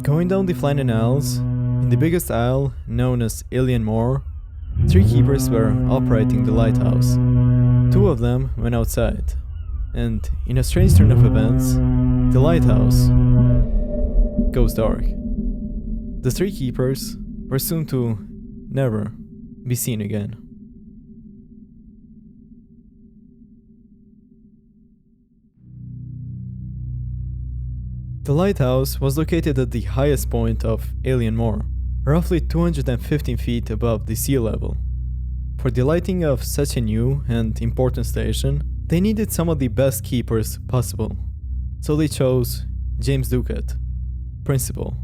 Going down the Flannan Isles, in the biggest isle, known as Alien Moor, 3 keepers were operating the lighthouse. 2 of them went outside, and in a strange turn of events, the lighthouse goes dark. The 3 keepers were soon to never be seen again. The lighthouse was located at the highest point of Alien Moor, roughly 215 feet above the sea level. For the lighting of such a new and important station, they needed some of the best keepers possible, so they chose James Ducat, principal,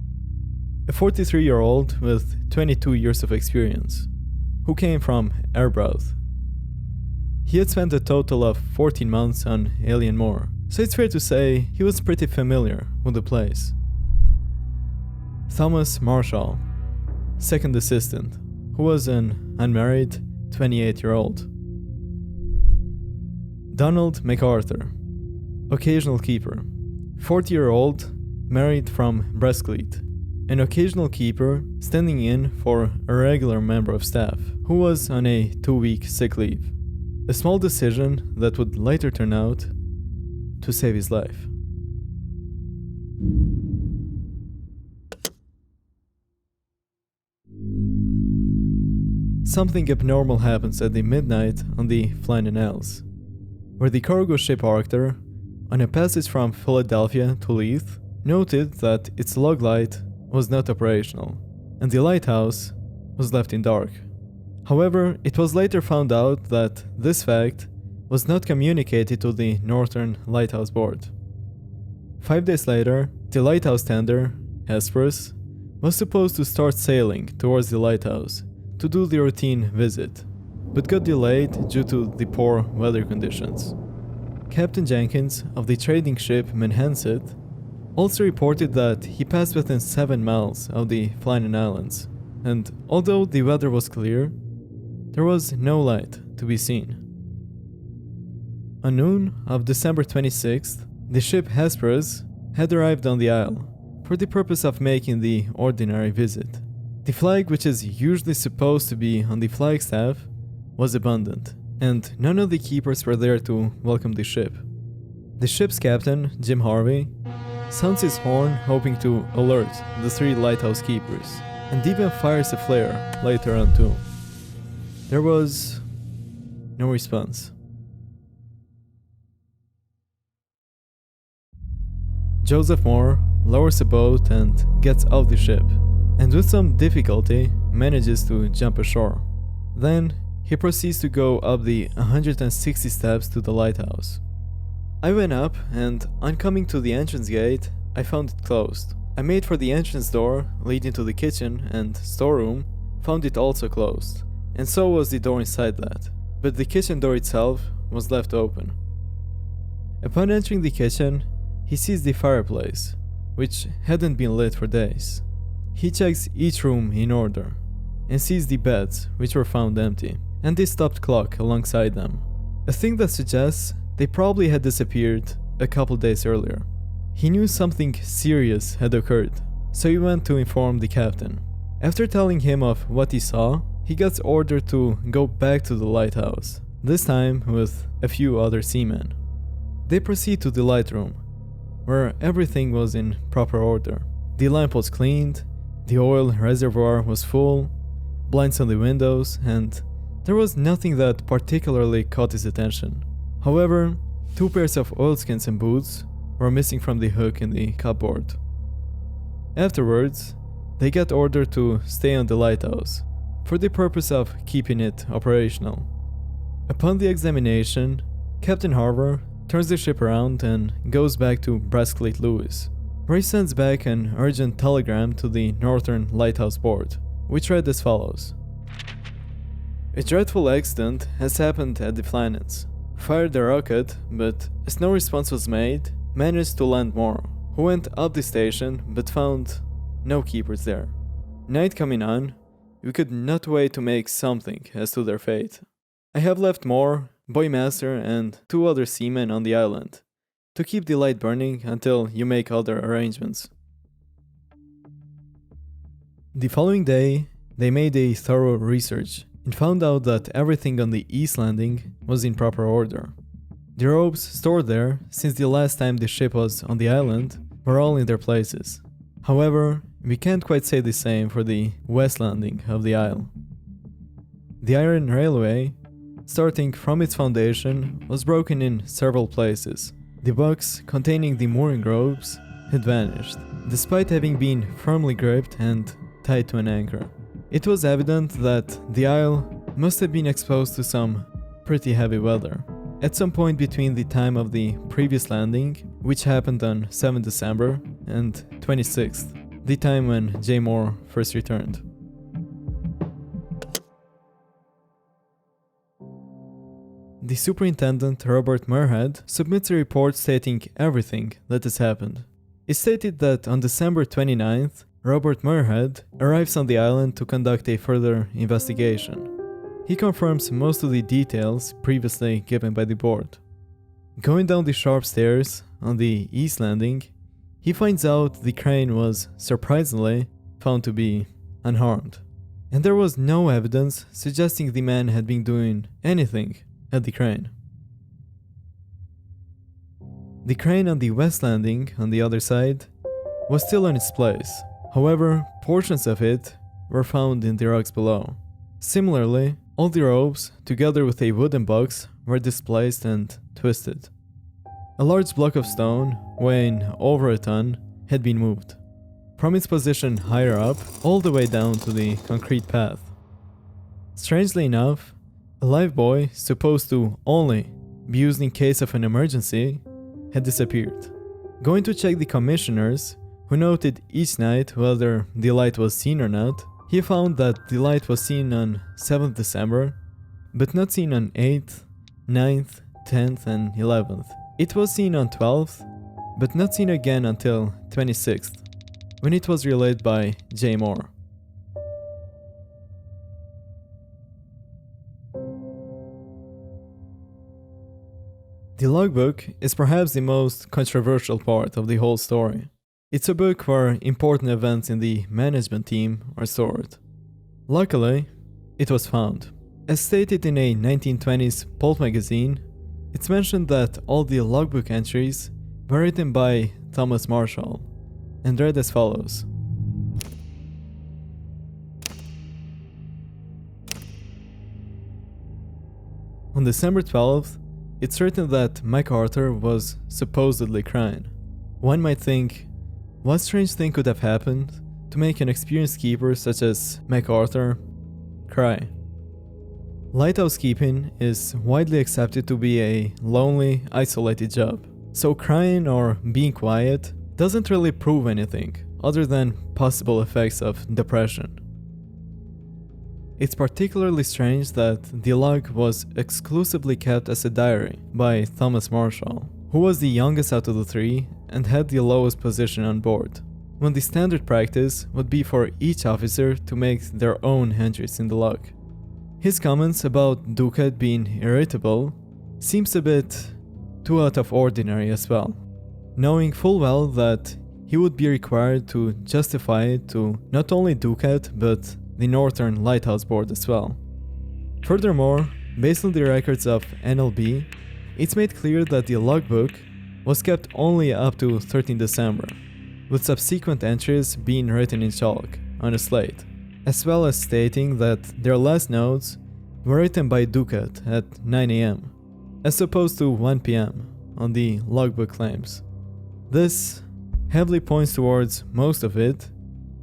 a 43-year-old with 22 years of experience, who came from Arbroath. He had spent a total of 14 months on Alien Moor, so it's fair to say he was pretty familiar with the place. Thomas Marshall, second assistant, who was an unmarried 28-year-old. Donald MacArthur, occasional keeper, 40-year-old, married from Breskleet, an occasional keeper standing in for a regular member of staff who was on a 2-week sick leave. A small decision that would later turn out to save his life. Something abnormal happens at the midnight on the Flannan Isles, where the cargo ship Arctur, on a passage from Philadelphia to Leith, noted that its log light was not operational, and the lighthouse was left in dark. However, it was later found out that this fact was not communicated to the Northern Lighthouse Board. 5 days later, the lighthouse tender, Hesperus, was supposed to start sailing towards the lighthouse to do the routine visit, but got delayed due to the poor weather conditions. Captain Jenkins of the trading ship Manhasset also reported that he passed within 7 miles of the Flannan Islands, and although the weather was clear, there was no light to be seen. On noon of December 26th, the ship Hesperus had arrived on the isle for the purpose of making the ordinary visit. The flag, which is usually supposed to be on the flagstaff, was abandoned, and none of the keepers were there to welcome the ship. The ship's captain, Jim Harvey, sounds his horn hoping to alert the 3 lighthouse keepers, and even fires a flare later on too. There was no response. Joseph Moore lowers a boat and gets off the ship, and with some difficulty manages to jump ashore. Then he proceeds to go up the 160 steps to the lighthouse. I went up, and on coming to the entrance gate, I found it closed. I made for the entrance door leading to the kitchen and storeroom, found it also closed, and so was the door inside that, but the kitchen door itself was left open. Upon entering the kitchen, he sees the fireplace, which hadn't been lit for days. He checks each room in order, and sees the beds, which were found empty, and the stopped clock alongside them, a thing that suggests they probably had disappeared a couple days earlier. He knew something serious had occurred, so he went to inform the captain. After telling him of what he saw, he gets ordered to go back to the lighthouse, this time with a few other seamen. They proceed to the light room, where everything was in proper order. The lamp was cleaned, the oil reservoir was full, blinds on the windows, and there was nothing that particularly caught his attention. However, 2 pairs of oilskins and boots were missing from the hook in the cupboard. Afterwards, they got ordered to stay on the lighthouse for the purpose of keeping it operational. Upon the examination, Captain Harver turns the ship around and goes back to Breskleet Lewis, where he sends back an urgent telegram to the Northern Lighthouse Board, which read as follows. A dreadful accident has happened at the Flannans. Fired a rocket, but as no response was made, managed to land Moore, who went up the station but found no keepers there. Night coming on, we could not wait to make something as to their fate. I have left Moore, Boymaster, and 2 other seamen on the island to keep the light burning until you make other arrangements. The following day, they made a thorough research and found out that everything on the east landing was in proper order. The ropes stored there since the last time the ship was on the island were all in their places. However, we can't quite say the same for the west landing of the isle. The iron railway, starting from its foundation, was broken in several places. The box containing the mooring ropes had vanished, despite having been firmly gripped and tied to an anchor. It was evident that the isle must have been exposed to some pretty heavy weather at some point between the time of the previous landing, which happened on 7th December, and 26th, the time when J. Moore first returned. The superintendent, Robert Muirhead, submits a report stating everything that has happened. It stated that on December 29th, Robert Muirhead arrives on the island to conduct a further investigation. He confirms most of the details previously given by the board. Going down the sharp stairs on the east landing, he finds out the crane was, surprisingly, found to be unharmed. And there was no evidence suggesting the man had been doing anything at the crane. The crane on the west landing, on the other side, was still in its place. However, portions of it were found in the rocks below. Similarly, all the ropes, together with a wooden box, were displaced and twisted. A large block of stone, weighing over a ton, had been moved from its position higher up all the way down to the concrete path. Strangely enough, a live buoy, supposed to only be used in case of an emergency, had disappeared. Going to check the commissioners, who noted each night whether the light was seen or not, he found that the light was seen on 7th December, but not seen on 8th, 9th, 10th, and 11th. It was seen on 12th, but not seen again until 26th, when it was relayed by J. Moore. The logbook is perhaps the most controversial part of the whole story. It's a book where important events in the management team are stored. Luckily, it was found. As stated in a 1920s pulp magazine, it's mentioned that all the logbook entries were written by Thomas Marshall and read as follows. On December 12th, it's written that MacArthur was supposedly crying. One might think, what strange thing could have happened to make an experienced keeper such as MacArthur cry? Lighthouse keeping is widely accepted to be a lonely, isolated job, so crying or being quiet doesn't really prove anything other than possible effects of depression. It's particularly strange that the log was exclusively kept as a diary by Thomas Marshall, who was the youngest out of the three and had the lowest position on board, when the standard practice would be for each officer to make their own entries in the log. His comments about Ducat being irritable seems a bit too out of ordinary as well, knowing full well that he would be required to justify it to not only Ducat but the Northern Lighthouse Board as well. Furthermore, based on the records of NLB, it's made clear that the logbook was kept only up to 13 December, with subsequent entries being written in chalk on a slate, as well as stating that their last notes were written by Ducat at 9 AM, as opposed to 1 PM on the logbook claims. This heavily points towards most of it,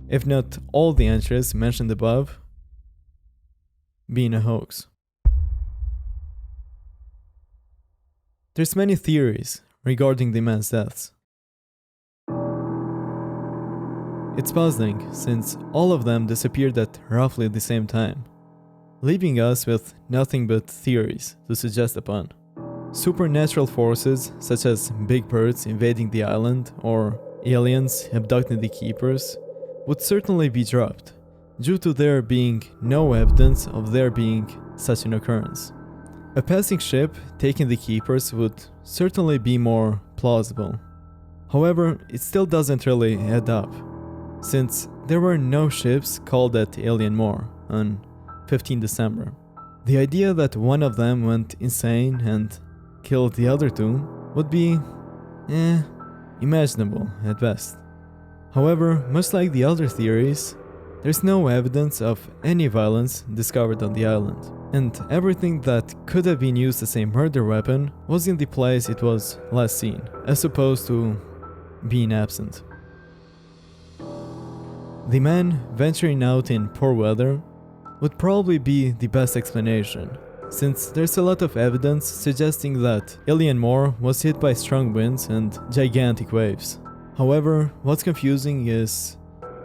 if not all the entries mentioned above, being a hoax. There's many theories regarding the man's deaths. It's puzzling since all of them disappeared at roughly the same time, leaving us with nothing but theories to suggest upon. Supernatural forces such as big birds invading the island or aliens abducting the keepers would certainly be dropped, due to there being no evidence of there being such an occurrence. A passing ship taking the keepers would certainly be more plausible. However, it still doesn't really add up. since there were no ships called at Alien Moor on 15 December. The idea that one of them went insane and killed the other two would be, imaginable at best. However, much like the other theories, there's no evidence of any violence discovered on the island, and everything that could have been used as a murder weapon was in the place it was last seen, as opposed to being absent. The man venturing out in poor weather would probably be the best explanation, since there's a lot of evidence suggesting that Alien Moor was hit by strong winds and gigantic waves. However, what's confusing is,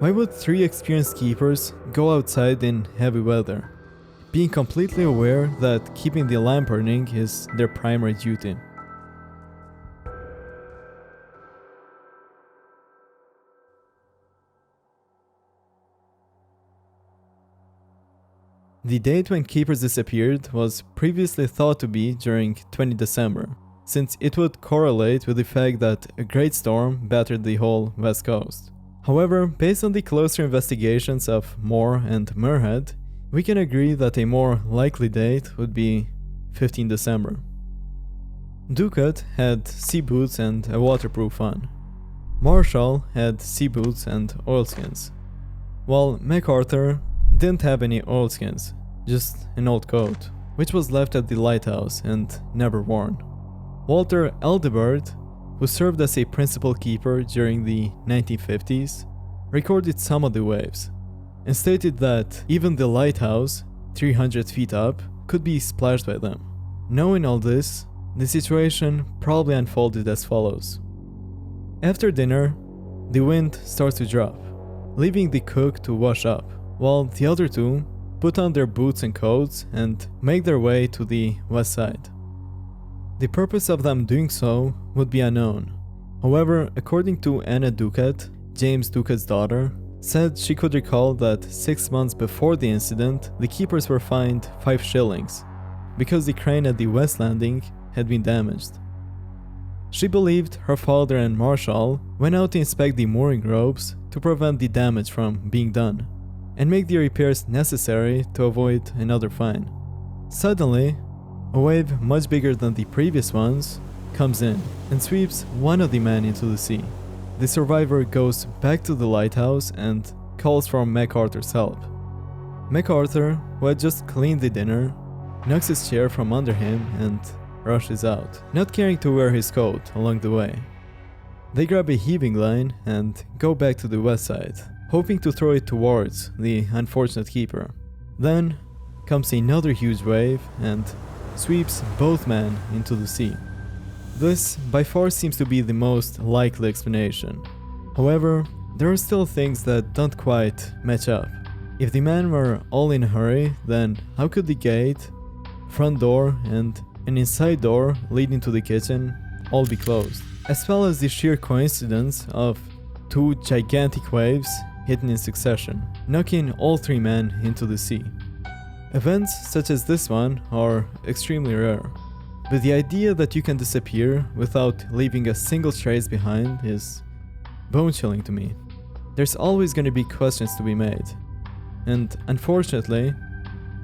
why would 3 experienced keepers go outside in heavy weather, being completely aware that keeping the lamp burning is their primary duty? The date when keepers disappeared was previously thought to be during 20 December, since it would correlate with the fact that a great storm battered the whole west coast. However, based on the closer investigations of Moor and Muirhead, we can agree that a more likely date would be 15 December. Ducat had sea boots and a waterproof one. Marshall had sea boots and oilskins, while MacArthur didn't have any oilskins, just an old coat, which was left at the lighthouse and never worn. Walter Eldebert, who served as a principal keeper during the 1950s, recorded some of the waves, and stated that even the lighthouse, 300 feet up, could be splashed by them. Knowing all this, the situation probably unfolded as follows. After dinner, the wind starts to drop, leaving the cook to wash up, while the other two put on their boots and coats and make their way to the west side. The purpose of them doing so would be unknown. However, according to Anna Ducat, James Ducat's daughter, said she could recall that 6 months before the incident, the keepers were fined 5 shillings because the crane at the west landing had been damaged. She believed her father and Marshall went out to inspect the mooring ropes to prevent the damage from being done and make the repairs necessary to avoid another fine. Suddenly, a wave much bigger than the previous ones comes in and sweeps one of the men into the sea. The survivor goes back to the lighthouse and calls for MacArthur's help. MacArthur, who had just cleaned the dinner, knocks his chair from under him and rushes out, not caring to wear his coat along the way. They grab a heaving line and go back to the west side, hoping to throw it towards the unfortunate keeper. Then comes another huge wave and sweeps both men into the sea. This by far seems to be the most likely explanation. However, there are still things that don't quite match up. If the men were all in a hurry, then how could the gate, front door, and an inside door leading to the kitchen all be closed? As well as the sheer coincidence of 2 gigantic waves hitting in succession, knocking all 3 men into the sea. Events such as this one are extremely rare, but the idea that you can disappear without leaving a single trace behind is bone-chilling to me. There's always going to be questions to be made, and unfortunately,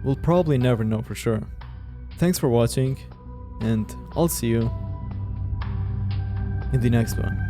we'll probably never know for sure. Thanks for watching, and I'll see you in the next one.